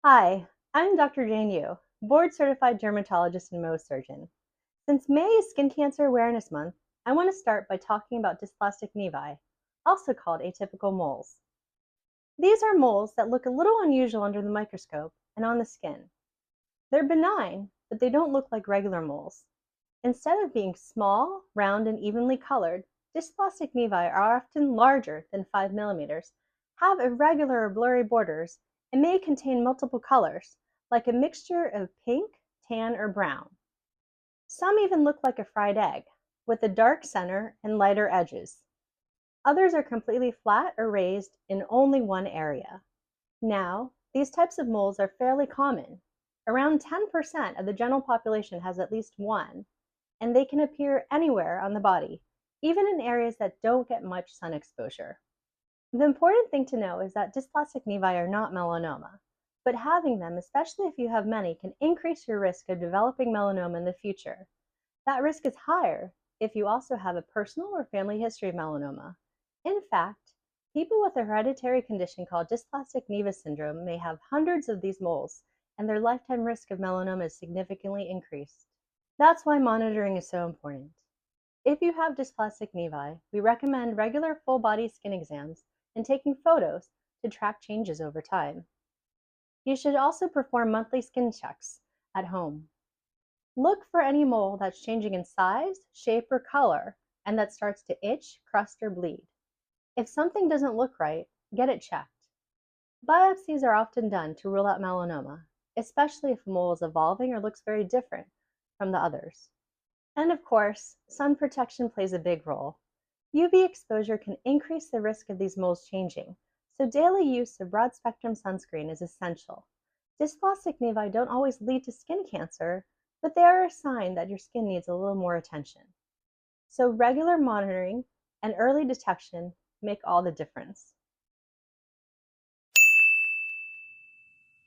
Hi, I'm Dr. Jane Yu, board certified dermatologist and Mohs surgeon. Since May is Skin Cancer Awareness Month, I want to start by talking about dysplastic nevi, also called atypical moles. These are moles that look a little unusual under the microscope and on the skin. They're benign, but they don't look like regular moles. Instead of being small, round, and evenly colored, dysplastic nevi are often larger than 5 millimeters, have irregular or blurry borders, and may contain multiple colors, like a mixture of pink, tan, or brown. Some even look like a fried egg, with a dark center and lighter edges. Others are completely flat or raised in only one area. Now, these types of moles are fairly common. Around 10% of the general population has at least one, and they can appear anywhere on the body, even in areas that don't get much sun exposure. The important thing to know is that dysplastic nevi are not melanoma, but having them, especially if you have many, can increase your risk of developing melanoma in the future. That risk is higher if you also have a personal or family history of melanoma. In fact, people with a hereditary condition called dysplastic nevus syndrome may have hundreds of these moles, and their lifetime risk of melanoma is significantly increased. That's why monitoring is so important. If you have dysplastic nevi, we recommend regular full body skin exams and taking photos to track changes over time. You should also perform monthly skin checks at home. Look for any mole that's changing in size, shape, or color, and that starts to itch, crust, or bleed. If something doesn't look right, get it checked. Biopsies are often done to rule out melanoma, especially if a mole is evolving or looks very different from the others. And of course, sun protection plays a big role. UV exposure can increase the risk of these moles changing, so daily use of broad spectrum sunscreen is essential. Dysplastic nevi don't always lead to skin cancer, but they are a sign that your skin needs a little more attention. So regular monitoring and early detection make all the difference.